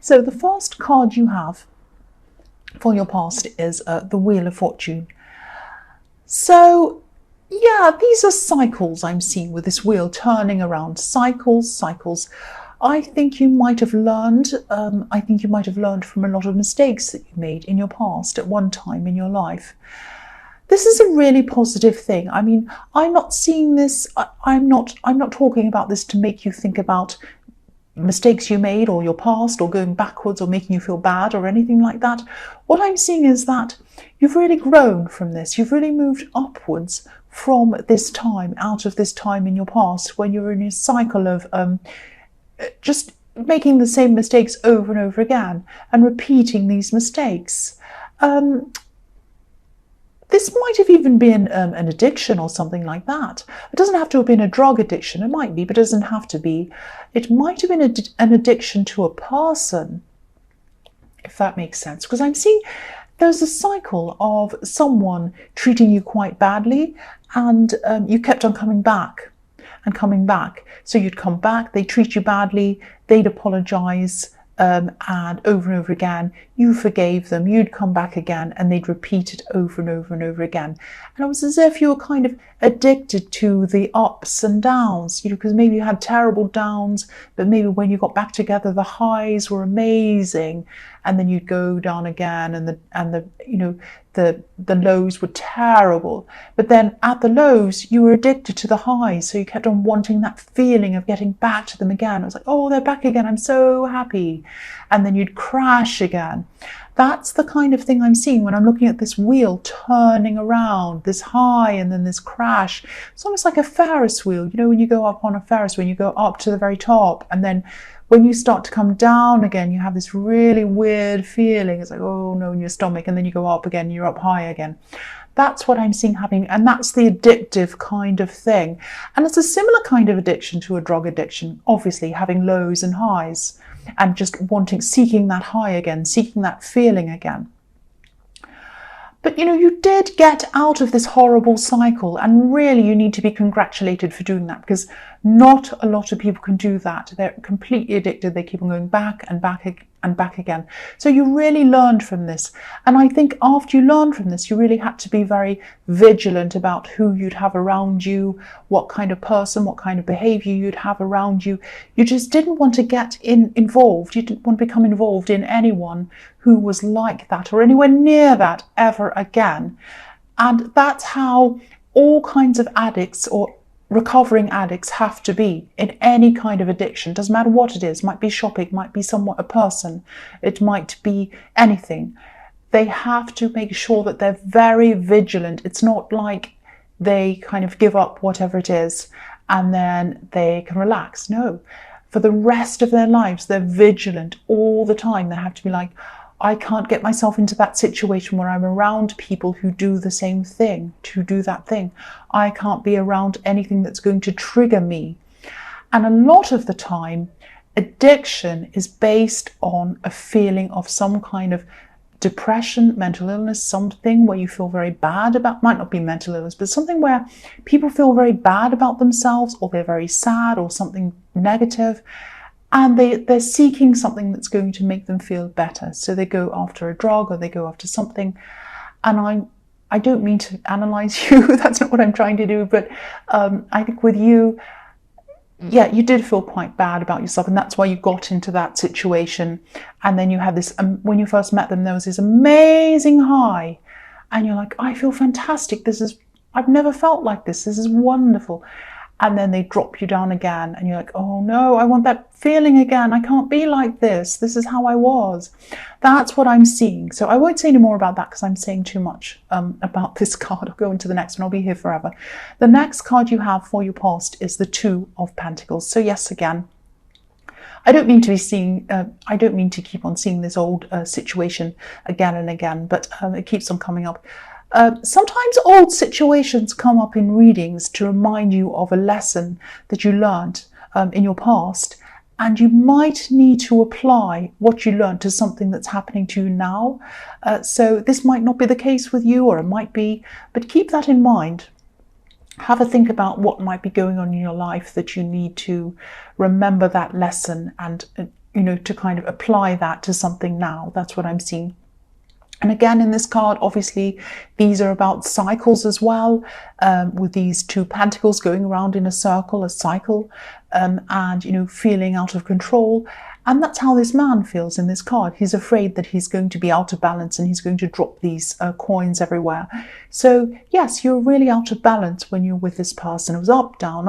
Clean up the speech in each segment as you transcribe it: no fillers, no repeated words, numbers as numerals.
So the first card you have for your past is the Wheel of Fortune. So yeah, these are cycles I'm seeing with this wheel turning around. Cycles. I think you might have learned. I think you might have learned from a lot of mistakes that you made in your past at one time in your life. This is a really positive thing. I mean, I'm not seeing this. I'm not talking about this to make you think about mistakes you made or your past or going backwards or making you feel bad or anything like that. What I'm seeing is that you've really grown from this. You've really moved upwards from this time, out of this time in your past when you're in a cycle of just making the same mistakes over and over again and repeating these mistakes. This might have even been an addiction or something like that. It doesn't have to have been a drug addiction. It might be, but it doesn't have to be. It might have been an addiction to a person, if that makes sense. Because I'm seeing there's a cycle of someone treating you quite badly, and you kept on coming back and coming back. So you'd come back, they'd treat you badly, they'd apologise, and over again, you forgave them, you'd come back again, and they'd repeat it over and over and over again. And it was as if you were kind of addicted to the ups and downs, because maybe you had terrible downs, but maybe when you got back together, the highs were amazing, and then you'd go down again, and the lows were terrible. But then at the lows, you were addicted to the highs, so you kept on wanting that feeling of getting back to them again. It was like, oh, they're back again, I'm so happy. And then you'd crash again. That's the kind of thing I'm seeing when I'm looking at this wheel turning around, this high and then this crash. It's almost like a Ferris wheel. When you go up on a Ferris wheel, you go up to the very top, and then when you start to come down again, you have this really weird feeling. It's like, oh no, in your stomach, and then you go up again, you're up high again. That's what I'm seeing happening, and that's the addictive kind of thing. And it's a similar kind of addiction to a drug addiction, obviously, having lows and highs, and just seeking that high again, seeking that feeling again. But you did get out of this horrible cycle, and really you need to be congratulated for doing that, because not a lot of people can do that. They're completely addicted. They keep on going back and back and back again. So you really learned from this. And I think after you learned from this, you really had to be very vigilant about who you'd have around you, what kind of person, what kind of behavior you'd have around you. You just didn't want to get involved. You didn't want to become involved in anyone who was like that or anywhere near that ever again. And that's how all kinds of addicts or recovering addicts have to be in any kind of addiction. Doesn't matter what it is. It might be shopping, it might be a person, it might be anything. They have to make sure that they're very vigilant. It's not like they kind of give up whatever it is and then they can relax. No, for the rest of their lives, they're vigilant all the time. They have to be like, I can't get myself into that situation where I'm around people who do the same thing, to do that thing. I can't be around anything that's going to trigger me. And a lot of the time, addiction is based on a feeling of some kind of depression, mental illness, something where you feel very bad about, might not be mental illness, but something where people feel very bad about themselves, or they're very sad, or something negative. And they're seeking something that's going to make them feel better. So they go after a drug, or they go after something. And I don't mean to analyze you. That's not what I'm trying to do. But I think with you, yeah, you did feel quite bad about yourself. And that's why you got into that situation. And then you had this, when you first met them, there was this amazing high. And you're like, I feel fantastic. I've never felt like this. This is wonderful. And then they drop you down again, and you're like, oh no, I want that feeling again. I can't be like this. This is how I was. That's what I'm seeing. So I won't say any more about that because I'm saying too much about this card. I'll go into the next one. I'll be here forever. The next card you have for your past is the Two of Pentacles. So yes, again, I don't mean to keep on seeing this old situation again and again, but it keeps on coming up. Sometimes old situations come up in readings to remind you of a lesson that you learned in your past, and you might need to apply what you learned to something that's happening to you now. So this might not be the case with you, or it might be, but keep that in mind. Have a think about what might be going on in your life that you need to remember that lesson and to kind of apply that to something now. That's what I'm seeing. And again, in this card, obviously, these are about cycles as well, with these two pentacles going around in a circle, a cycle, and, feeling out of control. And that's how this man feels in this card. He's afraid that he's going to be out of balance and he's going to drop these coins everywhere. So, yes, you're really out of balance when you're with this person. It was up, down,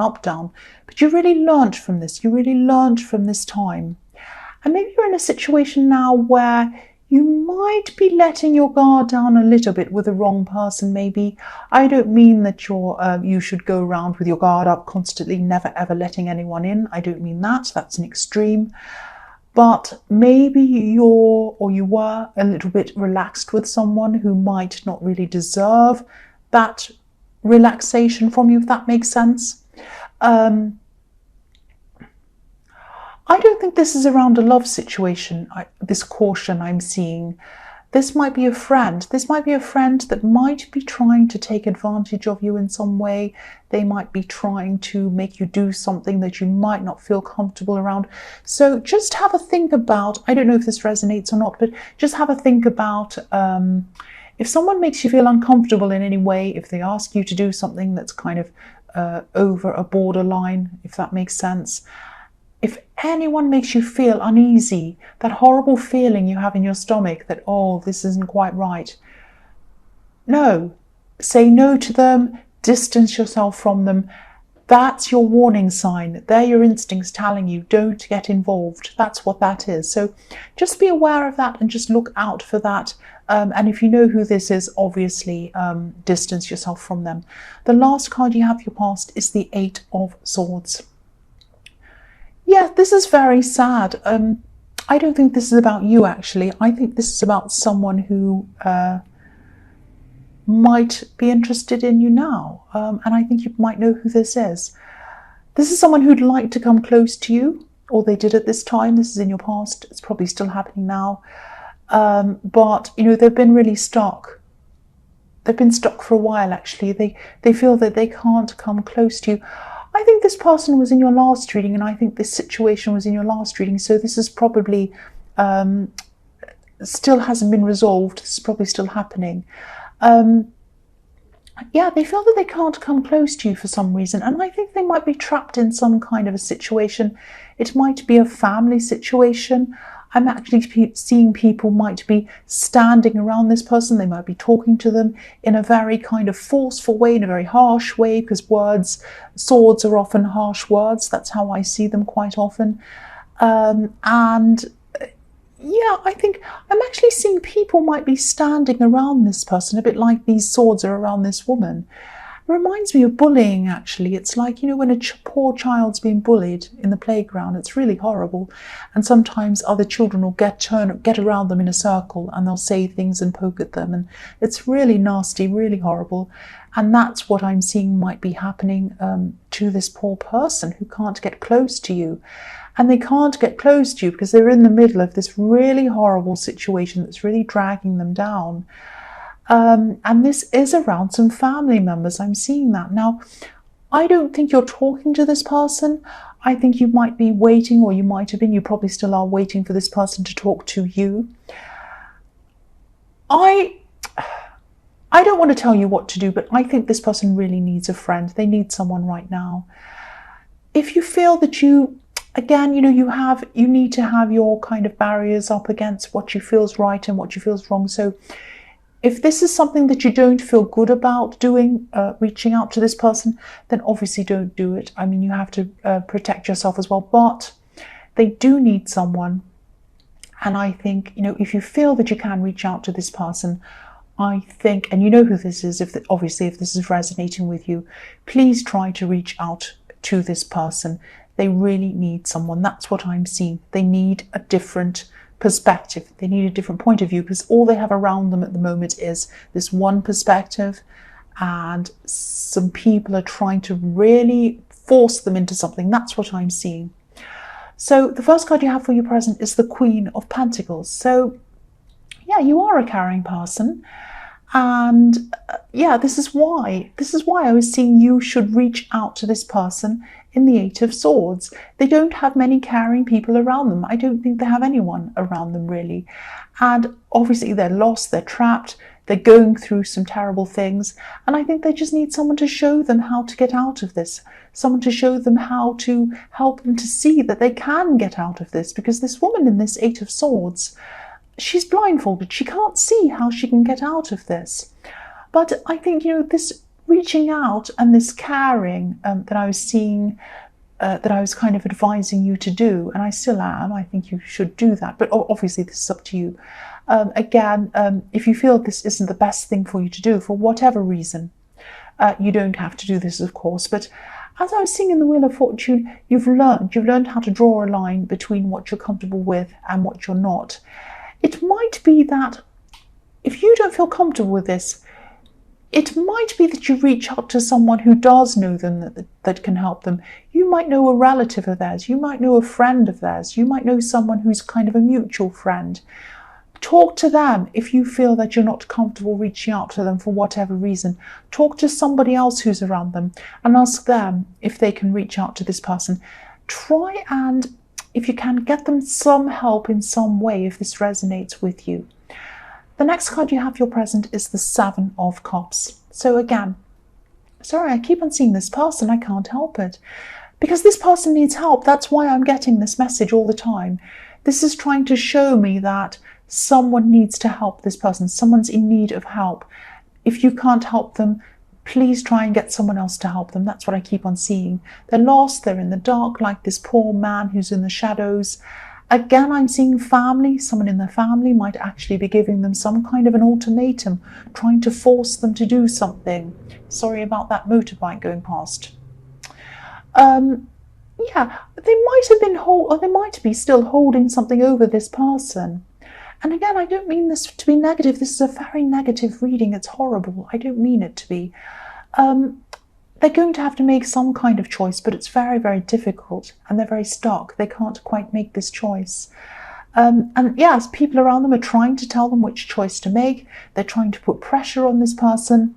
but you really learned from this. You really learned from this time. And maybe you're in a situation now where you might be letting your guard down a little bit with the wrong person, maybe. I don't mean that you should go around with your guard up constantly, never ever letting anyone in. I don't mean that. That's an extreme. But maybe you were a little bit relaxed with someone who might not really deserve that relaxation from you, if that makes sense. I don't think this is around a love situation, this caution I'm seeing. This might be a friend. This might be a friend that might be trying to take advantage of you in some way. They might be trying to make you do something that you might not feel comfortable around. So just have a think about, I don't know if this resonates or not, but just have a think about if someone makes you feel uncomfortable in any way, if they ask you to do something that's kind of over a borderline, if that makes sense. If anyone makes you feel uneasy, that horrible feeling you have in your stomach that, oh, this isn't quite right. No, say no to them, distance yourself from them. That's your warning sign. They're your instincts telling you don't get involved. That's what that is. So just be aware of that and just look out for that. And if you know who this is, obviously distance yourself from them. The last card you have for your past is the 8 of Swords. Yeah, this is very sad. I don't think this is about you, actually. I think this is about someone who might be interested in you now. And I think you might know who this is. This is someone who'd like to come close to you, or they did at this time. This is in your past. It's probably still happening now. But, they've been really stuck. They've been stuck for a while, actually. They feel that they can't come close to you. I think this person was in your last reading, and I think this situation was in your last reading. So this is probably still hasn't been resolved. This is probably still happening. Yeah, they feel that they can't come close to you for some reason. And I think they might be trapped in some kind of a situation. It might be a family situation. I'm actually seeing people might be standing around this person. They might be talking to them in a very kind of forceful way, in a very harsh way, because swords are often harsh words. That's how I see them quite often. And yeah, I think I'm actually seeing people might be standing around this person, a bit like these swords are around this woman. It reminds me of bullying, actually. It's like, when a poor child's being bullied in the playground, it's really horrible. And sometimes other children will get around them in a circle and they'll say things and poke at them. And it's really nasty, really horrible. And that's what I'm seeing might be happening to this poor person who can't get close to you. And they can't get close to you because they're in the middle of this really horrible situation that's really dragging them down. And this is around some family members. I'm seeing that. Now, I don't think you're talking to this person. I think you might be waiting, or you might have been, you probably still are waiting for this person to talk to you. I don't want to tell you what to do, but I think this person really needs a friend. They need someone right now. If you feel that again, you need to have your kind of barriers up against what you feel's right and what you feel's wrong. So if this is something that you don't feel good about doing, reaching out to this person, then obviously don't do it. I mean, you have to protect yourself as well, but they do need someone. And I think, if you feel that you can reach out to this person, I think, and you know who this is, obviously if this is resonating with you, please try to reach out to this person. They really need someone. That's what I'm seeing. They need a different perspective. They need a different point of view, because all they have around them at the moment is this one perspective, and some people are trying to really force them into something. That's what I'm seeing. So the first card you have for your present is the Queen of Pentacles. So yeah, you are a caring person. And yeah, this is why I was seeing you should reach out to this person in the Eight of Swords. They don't have many caring people around them. I don't think they have anyone around them really. And obviously they're lost, they're trapped, they're going through some terrible things. And I think they just need someone to show them how to get out of this. Someone to show them how to help them to see that they can get out of this. Because this woman in this Eight of Swords, she's blindfolded. She can't see how she can get out of this. But I think, this reaching out and this caring that I was seeing, that I was kind of advising you to do, and I still am, I think you should do that. But obviously this is up to you. Again, if you feel this isn't the best thing for you to do, for whatever reason, you don't have to do this, of course. But as I was seeing in the Wheel of Fortune, you've learned how to draw a line between what you're comfortable with and what you're not. It might be that if you don't feel comfortable with this, it might be that you reach out to someone who does know them, that can help them. You might know a relative of theirs. You might know a friend of theirs. You might know someone who's kind of a mutual friend. Talk to them if you feel that you're not comfortable reaching out to them for whatever reason. Talk to somebody else who's around them and ask them if they can reach out to this person. Try and, if you can, get them some help in some way if this resonates with you. The next card you have for your present is the Seven of Cups. So again, sorry, I keep on seeing this person. I can't help it. Because this person needs help. That's why I'm getting this message all the time. This is trying to show me that someone needs to help this person. Someone's in need of help. If you can't help them, please try and get someone else to help them. That's what I keep on seeing. They're lost. They're in the dark, like this poor man who's in the shadows. Again, I'm seeing family. Someone in their family might actually be giving them some kind of an ultimatum, trying to force them to do something. Sorry about that motorbike going past. Yeah, they might have been or they might be still holding something over this person. And again, I don't mean this to be negative. This is a very negative reading. It's horrible. I don't mean it to be. They're going to have to make some kind of choice, but it's very, very difficult, and they're very stuck. They can't quite make this choice. And yes, people around them are trying to tell them which choice to make. They're trying to put pressure on this person.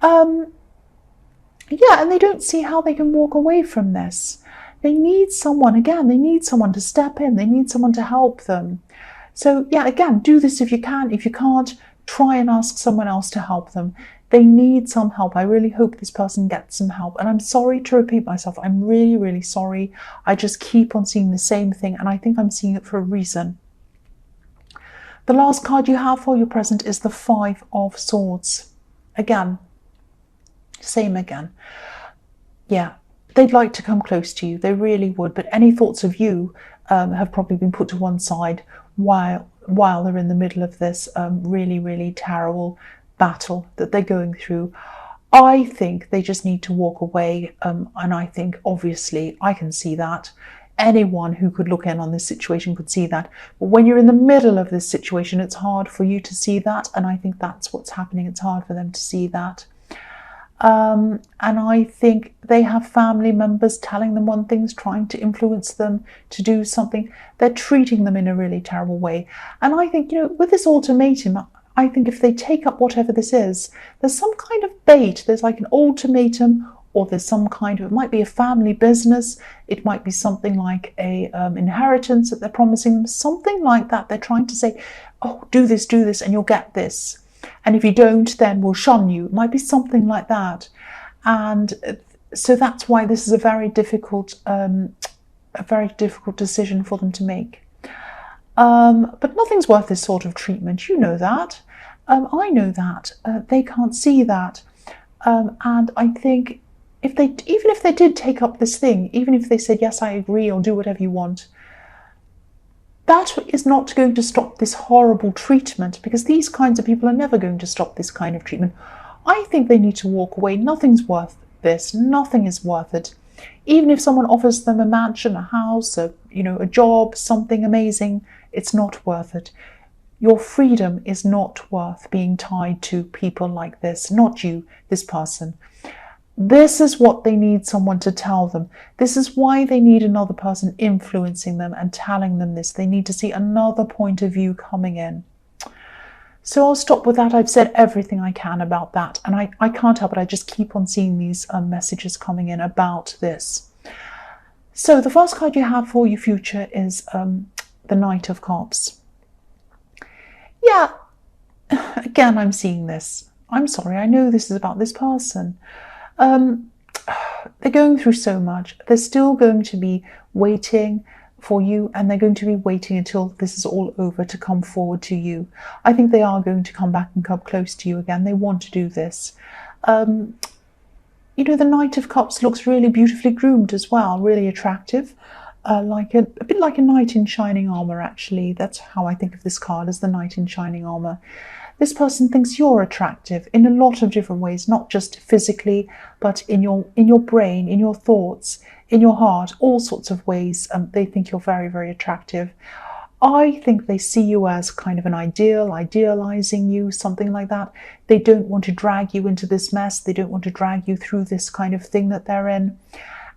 Yeah, and they don't see how they can walk away from this. They need someone, again, they need someone to step in. They need someone to help them. So yeah, again, do this if you can. If you can't, try and ask someone else to help them. They need some help. I really hope this person gets some help. And I'm sorry to repeat myself. I'm really, really sorry. I just keep on seeing the same thing, and I think I'm seeing it for a reason. The last card you have for your present is the Five of Swords. Again, same again. Yeah, they'd like to come close to you. They really would. But any thoughts of you have probably been put to one side while they're in the middle of this really, really terrible battle that they're going through. I think they just need to walk away, and I think obviously I can see that. Anyone who could look in on this situation could see that. But when you're in the middle of this situation, it's hard for you to see that, and I think that's what's happening. It's hard for them to see that. And I think they have family members telling them on things, trying to influence them to do something. They're treating them in a really terrible way. And I think, with this ultimatum, I think if they take up whatever this is, there's some kind of bait. There's like an ultimatum, or there's some kind of, it might be a family business. It might be something like a inheritance that they're promising them, something like that. They're trying to say, oh, do this, and you'll get this. And if you don't, then we'll shun you. It might be something like that. And so that's why this is a very difficult decision for them to make. But nothing's worth this sort of treatment. You know that. I know that. They can't see that. And I think even if they did take up this thing, even if they said, yes, I agree, or do whatever you want, that is not going to stop this horrible treatment, because these kinds of people are never going to stop this kind of treatment. I think they need to walk away. Nothing's worth this. Nothing is worth it. Even if someone offers them a mansion, a house, a job, something amazing, it's not worth it. Your freedom is not worth being tied to people like this. Not you, this person. This is what they need someone to tell them. This is why they need another person influencing them and telling them this. They need to see another point of view coming in. So I'll stop with that. I've said everything I can about that. And I can't help it. I just keep on seeing these messages coming in about this. So the first card you have for your future is the Knight of Cups. Yeah, again, I'm seeing this. I'm sorry, I know this is about this person. They're going through so much. They're still going to be waiting for you, and they're going to be waiting until this is all over to come forward to you. I think they are going to come back and come close to you again. They want to do this. You know, the Knight of Cups looks really beautifully groomed as well, really attractive. Like a bit like a knight in shining armor, actually. That's how I think of this card, as the knight in shining armor. This person thinks you're attractive in a lot of different ways, not just physically, but in your brain, in your thoughts, in your heart, all sorts of ways. They think you're very, very attractive. I think they see you as kind of an ideal, idealizing you, something like that. They don't want to drag you into this mess. They don't want to drag you through this kind of thing that they're in.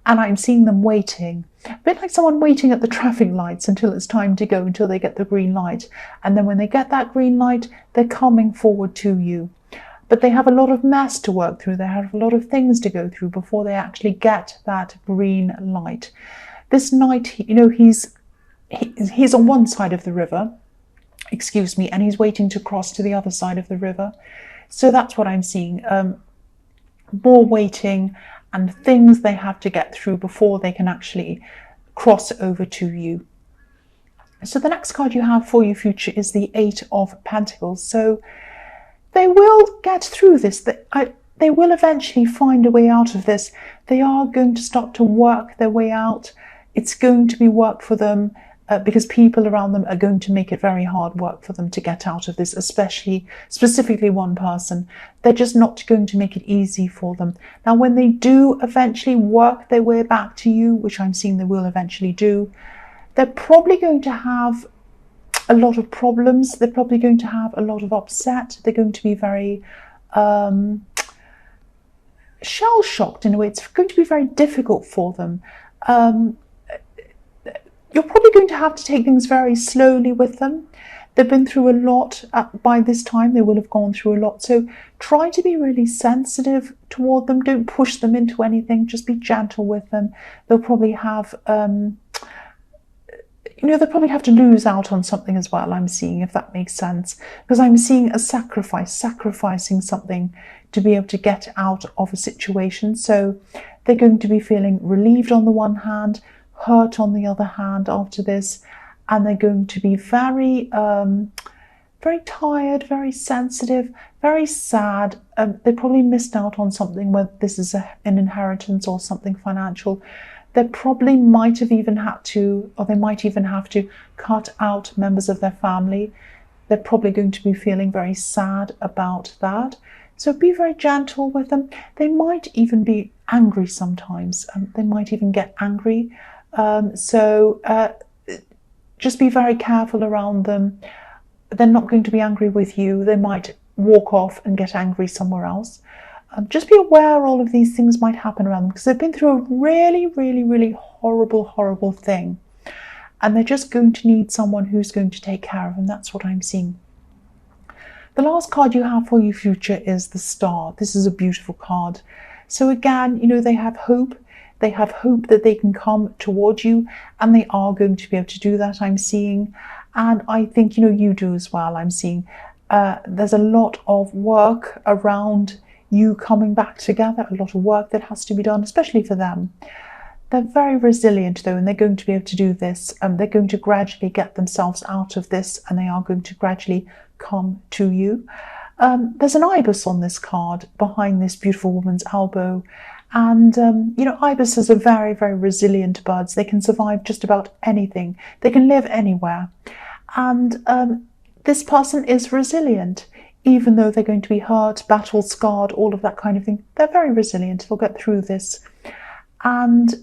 And I'm seeing them waiting, a bit like someone waiting at the traffic lights until it's time to go, until they get the green light. And then when they get that green light, they're coming forward to you. But they have a lot of mess to work through. They have a lot of things to go through before they actually get that green light. This knight, you know, he's on one side of the river, excuse me, and he's waiting to cross to the other side of the river. So that's what I'm seeing. More waiting and things they have to get through before they can actually cross over to you. So the next card you have for your future is the Eight of Pentacles. So they will get through this. They will eventually find a way out of this. They are going to start to work their way out. It's going to be work for them. Because people around them are going to make it very hard work for them to get out of this, specifically one person. They're just not going to make it easy for them. Now, when they do eventually work their way back to you, which I'm seeing they will eventually do, they're probably going to have a lot of problems. They're probably going to have a lot of upset. They're going to be very shell-shocked in a way. It's going to be very difficult for them. You're probably going to have to take things very slowly with them. They've been through a lot by this time. They will have gone through a lot. So try to be really sensitive toward them. Don't push them into anything. Just be gentle with them. They'll probably have, they'll probably have to lose out on something as well, I'm seeing, if that makes sense. Because I'm seeing a sacrificing something to be able to get out of a situation. So they're going to be feeling relieved on the one hand, hurt on the other hand after this, and they're going to be very very tired, very sensitive, very sad. They probably missed out on something, whether this is an inheritance or something financial. They probably might have even had to, or they might even have to cut out members of their family. They're probably going to be feeling very sad about that. So be very gentle with them. They might even be angry sometimes. They might even get angry. Just be very careful around them. They're not going to be angry with you. They might walk off and get angry somewhere else. Just be aware all of these things might happen around them, because they've been through a really, really, really horrible thing. And they're just going to need someone who's going to take care of them. That's what I'm seeing. The last card you have for your future is the Star. This is a beautiful card. So again, they have hope. They have hope that they can come towards you, and they are going to be able to do that, I'm seeing. And I think, you do as well, I'm seeing. There's a lot of work around you coming back together, a lot of work that has to be done, especially for them. They're very resilient, though, and they're going to be able to do this. They're going to gradually get themselves out of this, and they are going to gradually come to you. There's an ibis on this card behind this beautiful woman's elbow. And, ibises are very, very resilient birds. They can survive just about anything. They can live anywhere. And this person is resilient, even though they're going to be hurt, battle-scarred, all of that kind of thing. They're very resilient. They'll get through this. And,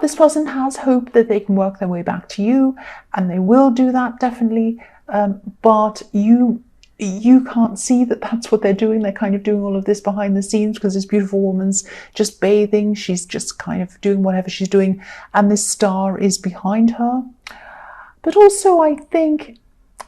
this person has hope that they can work their way back to you, and they will do that, definitely. But you can't see that that's what they're doing. They're kind of doing all of this behind the scenes, because this beautiful woman's just bathing. She's just kind of doing whatever she's doing, and this star is behind her. But also, I think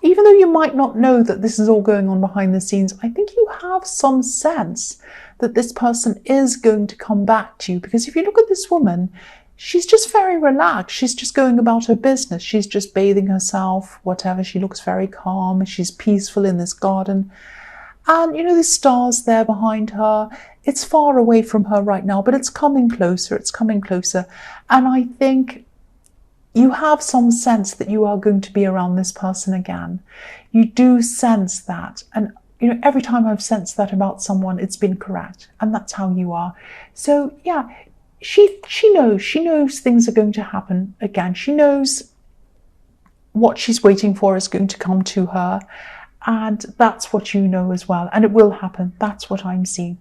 even though you might not know that this is all going on behind the scenes, I think you have some sense that this person is going to come back to you. Because if you look at this woman, she's just very relaxed. She's just going about her business. She's just bathing herself, whatever. She looks very calm. She's peaceful in this garden. And, you know, the stars there behind her. It's far away from her right now, but it's coming closer. It's coming closer. And I think you have some sense that you are going to be around this person again. You do sense that. And, you know, every time I've sensed that about someone, it's been correct. And that's how you are. So, yeah, she knows things are going to happen again. She knows what she's waiting for is going to come to her. And that's what you know as well. And it will happen. That's what I'm seeing.